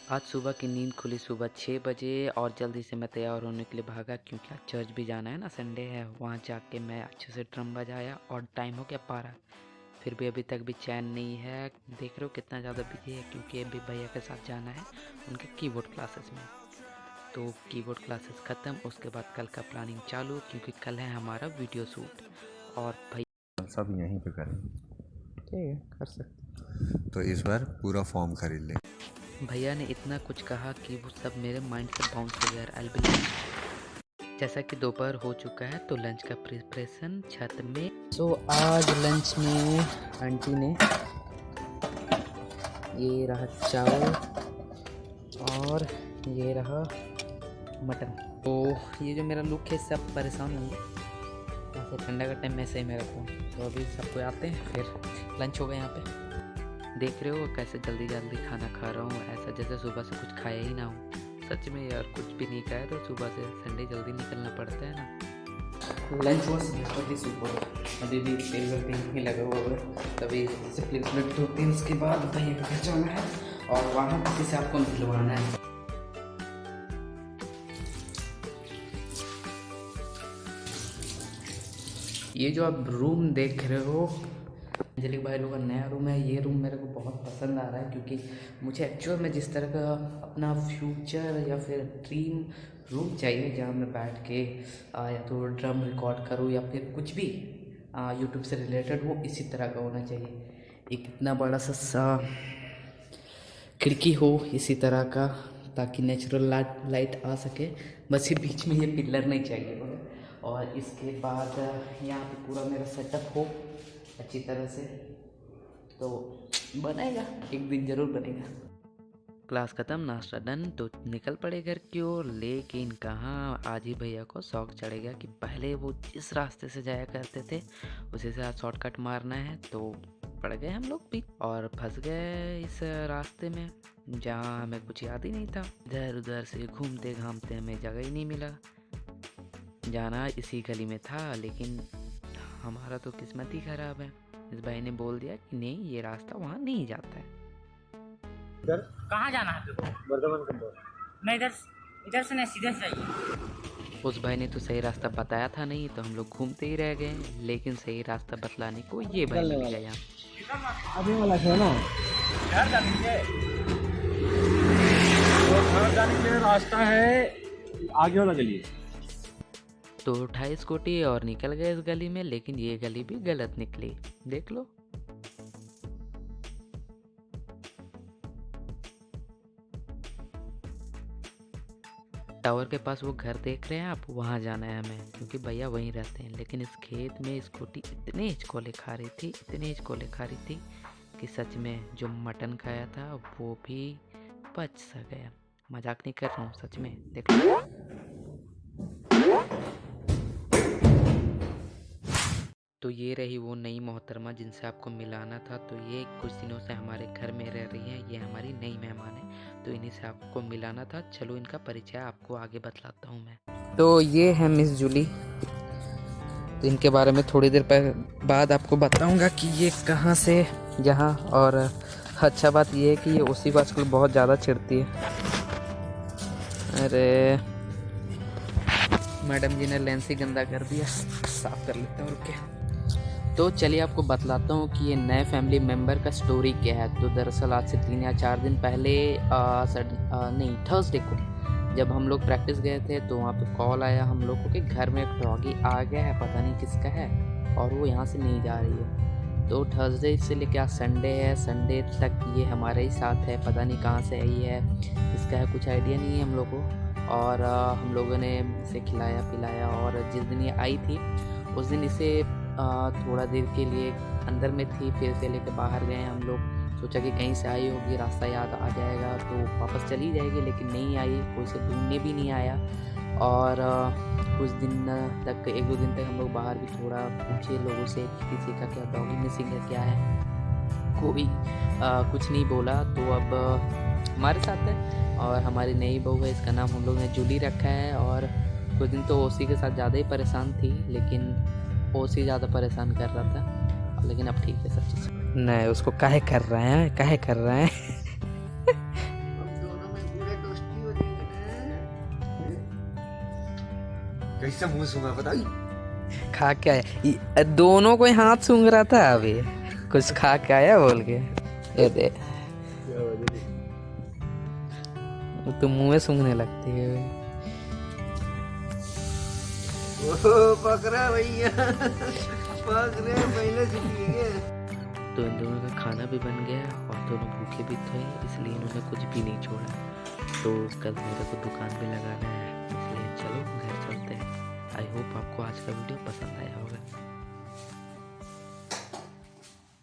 आज सुबह की नींद खुली सुबह 6 बजे और जल्दी से मैं तैयार होने के लिए भागा क्योंकि आज चर्च भी जाना है ना, संडे है। वहाँ जाके मैं अच्छे से ड्रम बजाया और टाइम हो गया 12। फिर भी अभी तक भी चैन नहीं है। देख रहे हो कितना ज़्यादा बिजी है क्योंकि अभी भैया के साथ जाना है उनके कीबोर्ड क्लासेस में। तो कीबोर्ड क्लासेस ख़त्म, उसके बाद कल का प्लानिंग चालू क्योंकि कल है हमारा वीडियो शूट। और भैया सब यहीं पे करेंगे। ठीक है, कर सकते। तो इस बार पूरा फॉर्म खरीद ले। भैया ने इतना कुछ कहा कि वो सब मेरे माइंड से बाउंस हो गया। अलबिल जैसा कि दोपहर हो चुका है तो लंच का प्रिपरेशन छत में। आज लंच में आंटी ने ये रहा चावल और ये रहा मटन। तो ये जो मेरा लुक है सब परेशान होंगे, ऐसे ठंडा का टाइम मैं सही में रखूँ। तो अभी सबको आते हैं, फिर लंच होगा। यहाँ पे देख रहे हो कैसे जल्दी जल्दी खाना खा रहा हूँ, ऐसा जैसे सुबह से कुछ खाया ही ना हो। सच में यार कुछ भी नहीं खाया तो सुबह से संडे जल्दी निकलना पड़ता है ना। लंच बॉक्स बहुत ही सुपर, अभी भी तेल वेल कहीं नहीं लगा हुआ है। तभी जैसे प्लेसमेंट होती है उसके बाद भैया का घर जाना है और वहाँ किसी से आपको मिलवाना है। ये जो आप रूम देख रहे हो अंजलि भाई लोग का नया रूम है। ये रूम मेरे को बहुत पसंद आ रहा है क्योंकि मुझे एक्चुअल में जिस तरह का अपना फ्यूचर या फिर ड्रीम रूम चाहिए जहाँ मैं बैठ के या तो ड्रम रिकॉर्ड करूँ या फिर कुछ भी यूट्यूब से रिलेटेड हो, इसी तरह का होना चाहिए। एक इतना बड़ा सा खिड़की हो इसी तरह का, ताकि नेचुरल लाइट आ सके। बस ये बीच में ये पिलर नहीं चाहिए। और इसके बाद यहाँ पे पूरा मेरा सेटअप हो अच्छी तरह से, तो बनेगा, एक दिन ज़रूर बनेगा। क्लास ख़त्म, नाश्ता डन, तो निकल पड़े घर की ओर। लेकिन कहाँ, आज ही भैया को शौक चढ़ेगा कि पहले वो जिस रास्ते से जाया करते थे उसी से आज शॉर्टकट मारना है। तो पड़ गए हम लोग भी और फंस गए इस रास्ते में जहाँ हमें कुछ याद ही नहीं था। इधर उधर से घूमते घामते हमें जगह ही नहीं मिला। जाना इसी गली में था लेकिन हमारा तो किस्मत ही खराब है। इस भाई ने बोल दिया कि नहीं, ये रास्ता वहाँ नहीं जाता है। इधर कहाँ जाना है तुमको? वर्धमान कंदौर। मैं इधर से नहीं, सीधे से जाइए। उस भाई ने तो सही रास्ता बताया था नहीं, तो हम लोग घूमते ही रह गए। लेकिन सही रास्ता बतलाने को ये भाई मिल गया यहाँ। अभी वाला है ना, घर जाने के तो घर जाने के लिए रास्ता है आगे वाला गली। तो उठाई स्कूटी और निकल गए इस गली में, लेकिन ये गली भी गलत निकली, देख लो। टावर के पास वो घर देख रहे हैं आप, वहाँ जाना है हमें क्योंकि भैया वहीं रहते हैं। लेकिन इस खेत में स्कूटी इतने हिचकोले खा रही थी, इतने हिचकोले खा रही थी कि सच में जो मटन खाया था वो भी बच सा गया। मजाक नहीं कर रहा हूँ, सच में देख लो। तो ये रही वो नई मोहतरमा जिनसे आपको मिलाना था। तो ये कुछ दिनों से हमारे घर में रह रही हैं, ये हमारी नई मेहमान है, तो इन्हीं से आपको मिलाना था। चलो इनका परिचय आपको आगे बतलाता हूँ मैं। तो ये है मिस जूली, तो इनके बारे में थोड़ी देर बाद आपको बताऊंगा कि ये कहाँ से यहाँ। और अच्छा बात ये है कि ये उसी को आजकल बहुत ज़्यादा चिढ़ती है। अरे मैडम जी ने लेंस ही गंदा कर दिया, साफ कर लेते हैं और क्या। तो चलिए आपको बतलाता हूँ कि ये नए फैमिली मेम्बर का स्टोरी क्या है। तो दरअसल आज से 3 या 4 दिन पहले नहीं, थर्सडे को जब हम लोग प्रैक्टिस गए थे तो वहाँ पे कॉल आया हम लोग को कि घर में एक डॉगी आ गया है, पता नहीं किसका है और वो यहाँ से नहीं जा रही है। तो थर्सडे से लेकर आज संडे है, संडे तक ये हमारे ही साथ है, पता नहीं कहाँ से आई है, किसका है, कुछ आइडिया नहीं है हम लोग को। और हम लोगों ने इसे खिलाया पिलाया और जिस दिन ये आई थी उस दिन इसे थोड़ा देर के लिए अंदर में थी, फिर से लेकर बाहर गए हम लोग। सोचा कि कहीं से आई होगी, रास्ता याद आ जाएगा तो वापस चली जाएगी, लेकिन नहीं आई, कोई से ढूंढने भी नहीं आया। और कुछ दिन तक, 1-2 दिन तक हम लोग बाहर भी थोड़ा पूछे लोगों से किसी का क्या डॉगी मिसिंग है, क्या है, कोई कुछ नहीं बोला। तो अब हमारे साथ है और हमारी नई बहू है, इसका नाम हम लोग ने जूली रखा है। और कुछ दिन तो ओसी के साथ ज़्यादा ही परेशान थी, लेकिन ओसी ज़्यादा परेशान कर रहा था, लेकिन अब ठीक है सब चीज़। नहीं, उसको काहे कर रहे हैं, काहे कर रहे हैं कैसे मुंह सूंघा पता नहीं। खा के आया दोनों को ही हाथ सूंघ रहा था अभी कुछ खा के आया बोल के ये दे वो तो मुंह में सूंघने लगती है पकड़ा भैया पकड़े पहले से पी गए। तो इन दोनों का खाना भी बन गया और दोनों भूखे भी थे इसलिए इन्होंने कुछ भी नहीं छोड़ा। तो कल मेरे को दुकान भी लगाना है इसलिए चलो घर चलते हैं। आई होप आपको आज का वीडियो पसंद आया होगा।